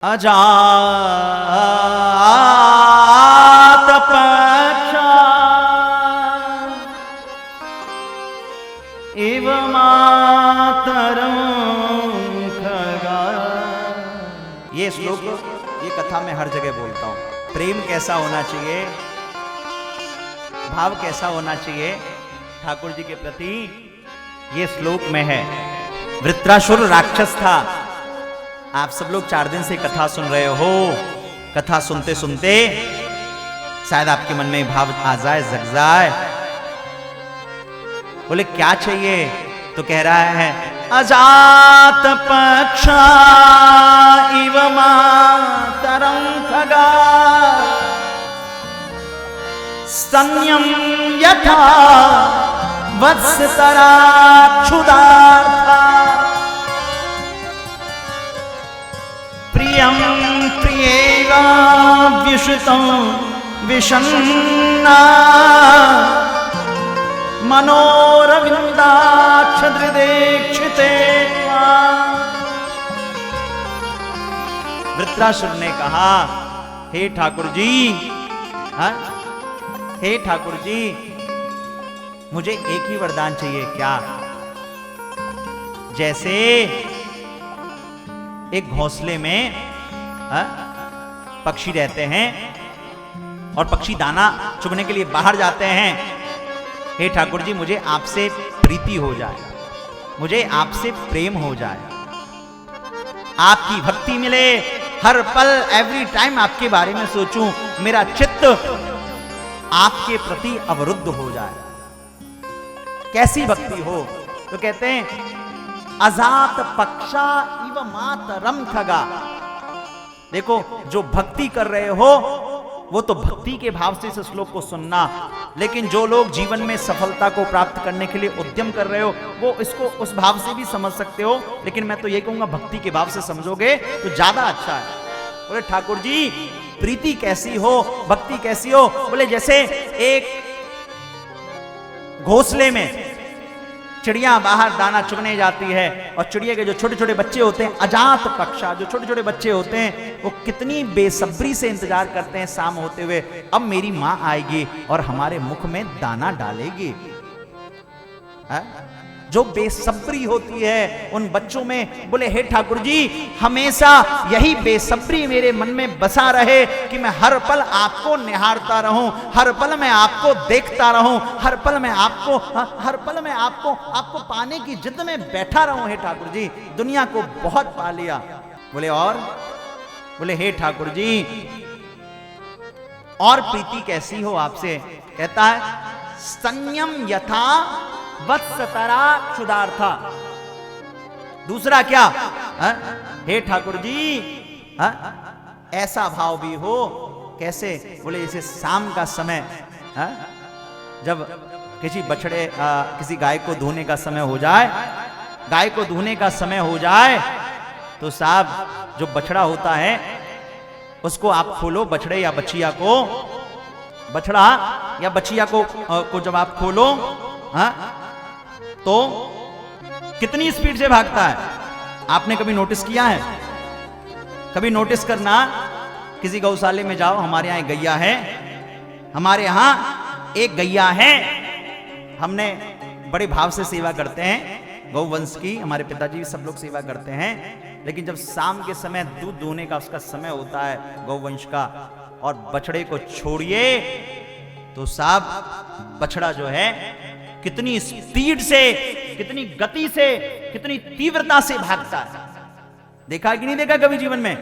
अजातपक्षा इव मातरं खगा। ये श्लोक, ये कथा मैं हर जगह बोलता हूं। प्रेम कैसा होना चाहिए, भाव कैसा होना चाहिए ठाकुर जी के प्रति, ये श्लोक में है। वृत्रासुर राक्षस था। आप सब लोग 4 दिन से कथा सुन रहे हो। कथा सुनते सुनते शायद आपके मन में भाव आ जाए, जग जाए। बोले क्या चाहिए? तो कह रहा है अजात पक्षा इव मातरं खगा स्तन्यं यथा वत्सतरा क्षुधार्था प्रियं प्रियेगा व्युषितं विषन्ना मनोरविंदाक्षदृदेक्षिते। वृत्रासुर ने कहा, हे ठाकुर जी, हे ठाकुर जी, मुझे एक ही वरदान चाहिए। क्या? जैसे एक घोंसले में पक्षी रहते हैं और पक्षी दाना चुगने के लिए बाहर जाते हैं। हे ठाकुर जी, मुझे आपसे प्रीति हो जाए, मुझे आपसे प्रेम हो जाए, आपकी भक्ति मिले, हर पल एवरी टाइम आपके बारे में सोचूं, मेरा चित्त आपके प्रति अवरुद्ध हो जाए। कैसी भक्ति हो? तो कहते हैं अजात पक्षा इव मातरं खगा। देखो, जो भक्ति कर रहे हो वो तो भक्ति के भाव से इस श्लोक को सुनना, लेकिन जो लोग जीवन में सफलता को प्राप्त करने के लिए उद्यम कर रहे हो वो इसको उस भाव से भी समझ सकते हो, लेकिन मैं तो ये कहूंगा भक्ति के भाव से समझोगे तो ज्यादा अच्छा है। बोले ठाकुर जी, प्रीति कैसी हो, भक्ति कैसी हो? बोले जैसे एक घोंसले में चिड़िया बाहर दाना चुगने जाती है और चिड़िया के जो छोटे छोटे बच्चे होते हैं, अजात पक्षा, जो छोटे छोटे बच्चे होते हैं, वो कितनी बेसब्री से इंतजार करते हैं शाम होते हुए, अब मेरी माँ आएगी और हमारे मुख में दाना डालेगी। जो बेसब्री होती है उन बच्चों में। बोले हे ठाकुर जी, हमेशा यही बेसब्री मेरे मन में बसा रहे कि मैं हर पल आपको निहारता रहूं, हर पल में आपको देखता रहूं, हर पल में आपको पाने की जिद में बैठा रहूं। हे ठाकुर जी, दुनिया को बहुत पा लिया। बोले और? बोले हे ठाकुर जी, और प्रीति कैसी हो आपसे? कहता है संयम यथा वत्सतरा क्षुधार्था। दूसरा क्या? हे ठाकुर जी, ऐसा भाव भी हो। कैसे? बोले जैसे शाम का समय, जब किसी बछड़े किसी गाय को धोने का समय हो जाए, गाय को धोने का समय हो जाए तो साहब जो बछड़ा होता है उसको आप खोलो, बछड़े या बछिया को, बछड़ा या बछिया को जब आप खोलो तो कितनी स्पीड से भागता है? आपने कभी नोटिस किया है? कभी नोटिस करना, किसी गौशाले में जाओ, हमारे यहाँ एक गैया है, हमारे यहाँ एक गैया है, हमने बड़े भाव से सेवा करते हैं गौवंश की, हमारे पिताजी सब लोग सेवा करते हैं। लेकिन जब शाम के समय दूध दोहने का उसका समय होता है गौवंश का, और बछड़े को छोड़िए तो साहब बछड़ा जो है कितनी स्पीड से, कितनी गति से, कितनी तीव्रता से भागता है। देखा कि नहीं देखा कभी जीवन में?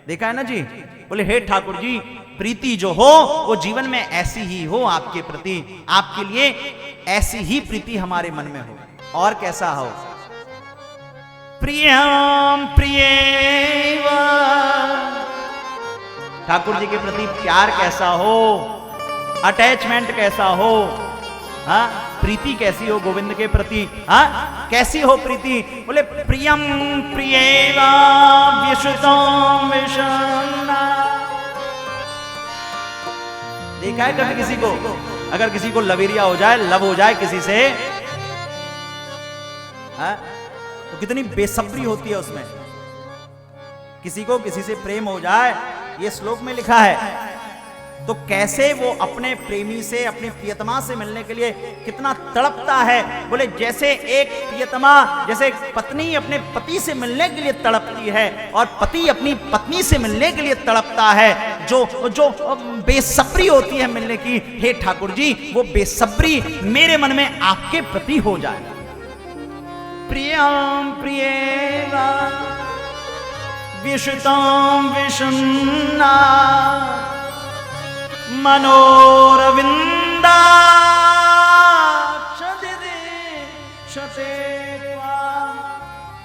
देखा है ना जी। बोले हे ठाकुर जी, प्रीति जो हो वो जीवन में ऐसी ही हो आपके प्रति, आपके लिए ऐसी ही प्रीति हमारे मन में हो। और कैसा हो? प्रियम प्रियेव, ठाकुर जी के प्रति प्यार कैसा हो, अटैचमेंट कैसा हो, प्रीति कैसी हो गोविंद के प्रति? कैसी हो प्रीति? बोले प्रियम प्रियेव व्युषितं विषन्ना। देखा है कभी किसी को? अगर किसी को लवेरिया हो जाए, लव हो जाए किसी से, तो कितनी बेसब्री होती है उसमें किसी को किसी से प्रेम हो जाए, ये श्लोक में लिखा है, तो कैसे वो अपने प्रेमी से, अपनी प्रियतमा से मिलने के लिए कितना तड़पता है। बोले जैसे एक प्रियतमा, जैसे पत्नी अपने पति से मिलने के लिए तड़पती है और पति अपनी पत्नी से मिलने के लिए तड़पता है, जो बेसब्री होती है मिलने की, हे ठाकुर जी वो बेसब्री मेरे मन में आपके प्रति हो जाए। प्रियम प्रियेवा विषुताम विषुन्ना मनोरविंदा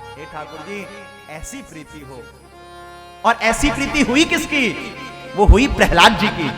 हे ठाकुर जी ऐसी प्रीति हो। और ऐसी प्रीति हुई किसकी? वो हुई प्रहलाद जी की।